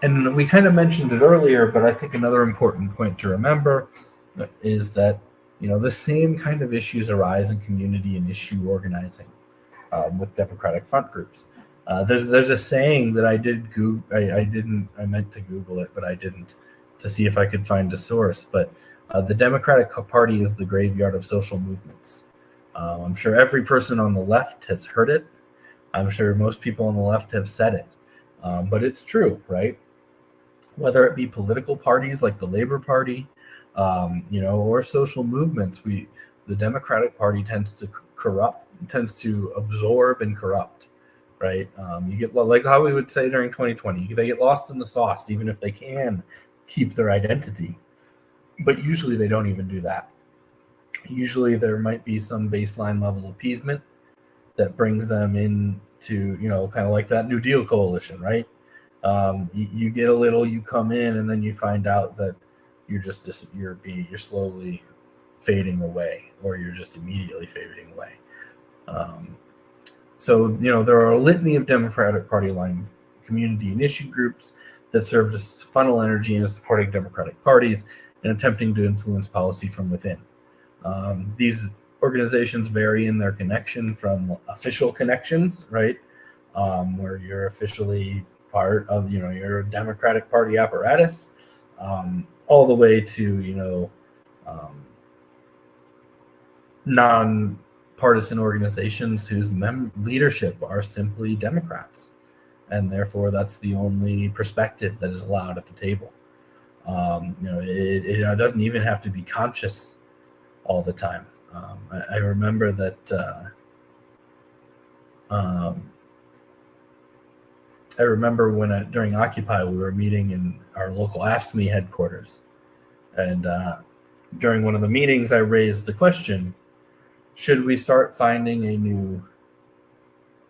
And we kind of mentioned it earlier, but I think another important point to remember is that the same kind of issues arise in community and issue organizing with Democratic front groups. There's a saying that I did Google. I meant to Google it, but I didn't, to see if I could find a source. But the Democratic Party is the graveyard of social movements. I'm sure every person on the left has heard it. I'm sure most people on the left have said it. But it's true, right? Whether it be political parties like the Labor Party, or social movements, the Democratic Party tends to absorb and corrupt, right? You get, like how we would say during 2020, they get lost in the sauce, even if they can keep their identity. But usually they don't even do that. Usually there might be some baseline level appeasement that brings them into, kind of like that New Deal coalition, right? You get a little, you come in, and then you find out that you're slowly fading away, or you're just immediately fading away. So there are a litany of Democratic Party line community and issue groups that serve to funnel energy into supporting Democratic parties and attempting to influence policy from within. These organizations vary in their connection from official connections, right, where you're officially part of your Democratic Party apparatus, all the way to non-partisan organizations whose leadership are simply Democrats, and therefore that's the only perspective that is allowed at the table. It doesn't even have to be conscious all the time. I remember that I remember when during Occupy we were meeting in our local AFSCME headquarters, and during one of the meetings I raised the question, should we start finding a new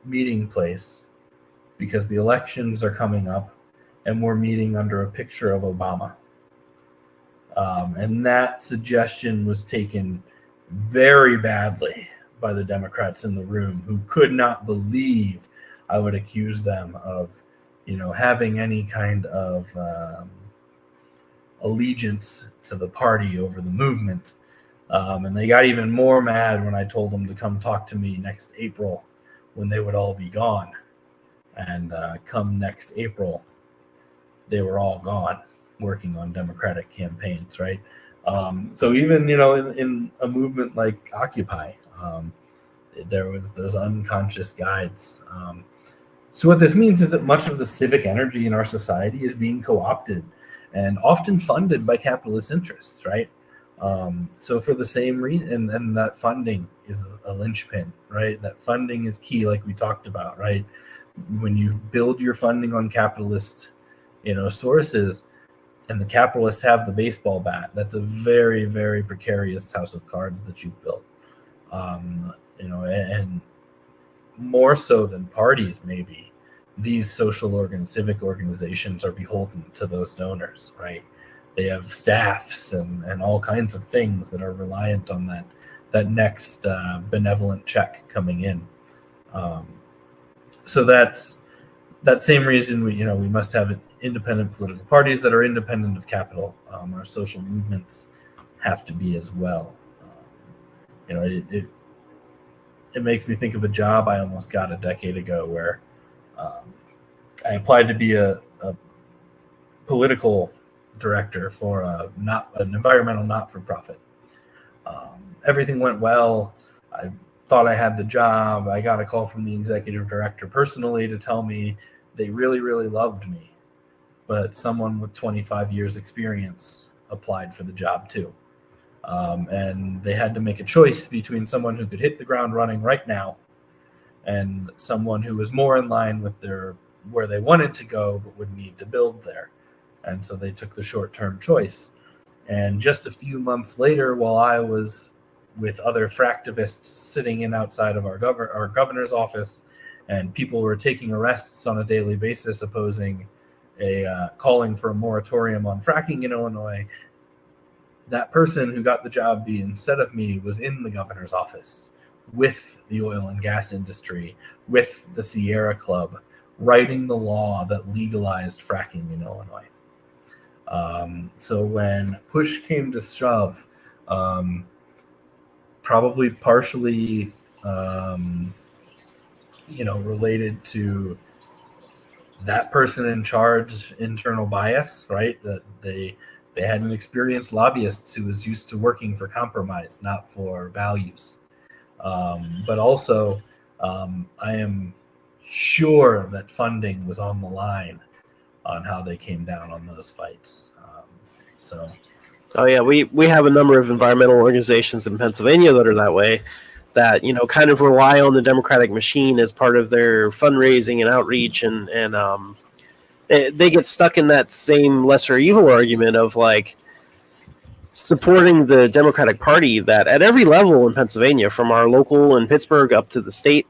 meeting place because the elections are coming up and we're meeting under a picture of Obama? And that suggestion was taken very badly by the Democrats in the room, who could not believe I would accuse them of, having any kind of allegiance to the party over the movement. And they got even more mad when I told them to come talk to me next April when they would all be gone. And come next April, they were all gone working on Democratic campaigns, right? So even, in a movement like Occupy, there was those unconscious guides. So what this means is that much of the civic energy in our society is being co-opted and often funded by capitalist interests, right? So for the same reason, and that funding is a linchpin, right? That funding is key, like we talked about, right? When you build your funding on capitalist, sources, and the capitalists have the baseball bat, that's a very, very precarious house of cards that you've built. And more so than parties, maybe, these civic organizations are beholden to those donors, right? They have staffs and all kinds of things that are reliant on that next benevolent check coming in. So that's that same reason we must have independent political parties that are independent of capital. Our social movements have to be as well. It makes me think of a job I almost got a decade ago where I applied to be a political director for an environmental not-for-profit. Everything went well. I thought I had the job. I got a call from the executive director personally to tell me they really, really loved me, but someone with 25 years experience applied for the job too. And they had to make a choice between someone who could hit the ground running right now and someone who was more in line with where they wanted to go but would need to build there. And so they took the short-term choice. And just a few months later, while I was with other fractivists sitting in outside of our governor's office, and people were taking arrests on a daily basis opposing calling for a moratorium on fracking in Illinois, that person who got the job instead of me was in the governor's office with the oil and gas industry, with the Sierra Club, writing the law that legalized fracking in Illinois. So when push came to shove, probably partially, related to that person in charge internal bias, right? That they had an experienced lobbyist who was used to working for compromise, not for values. But also, I am sure that funding was on the line on how they came down on those fights. Oh yeah, we have a number of environmental organizations in Pennsylvania that are that way, that kind of rely on the Democratic machine as part of their fundraising and outreach, and they get stuck in that same lesser evil argument of like supporting the Democratic Party that at every level in Pennsylvania, from our local in Pittsburgh up to the state,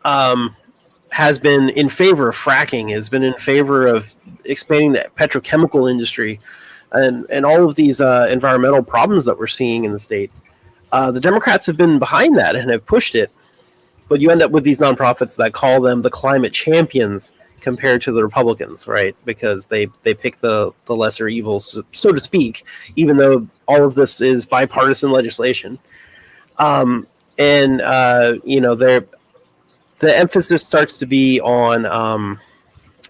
has been in favor of fracking, has been in favor of expanding the petrochemical industry, and all of these environmental problems that we're seeing in the state. The Democrats have been behind that and have pushed it, but you end up with these nonprofits that call them the climate champions compared to the Republicans, right? Because they pick the lesser evils, so to speak, even though all of this is bipartisan legislation. The emphasis starts to be on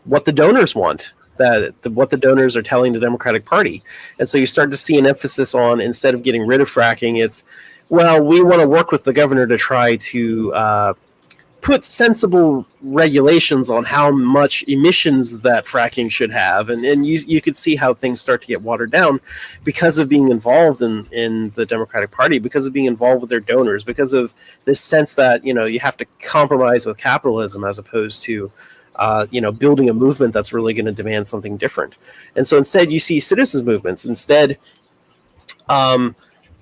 what the donors want, what the donors are telling the Democratic Party. And so you start to see an emphasis on, instead of getting rid of fracking, it's, well, we want to work with the governor to try to put sensible regulations on how much emissions that fracking should have. And you could see how things start to get watered down because of being involved in the Democratic Party, because of being involved with their donors, because of this sense that, you have to compromise with capitalism as opposed to, building a movement that's really going to demand something different. And so instead you see citizens movements. Instead,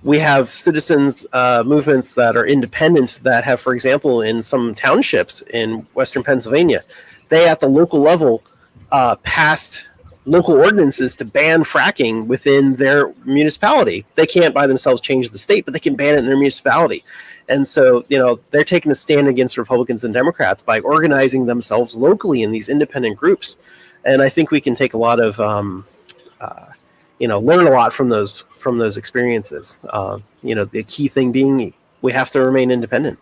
we have citizens movements that are independent, that have, for example, in some townships in Western Pennsylvania, they at the local level passed local ordinances to ban fracking within their municipality. They can't by themselves change the state, but they can ban it in their municipality. And so, they're taking a stand against Republicans and Democrats by organizing themselves locally in these independent groups. And I think we can take a lot of learn a lot from those experiences. The key thing being we have to remain independent.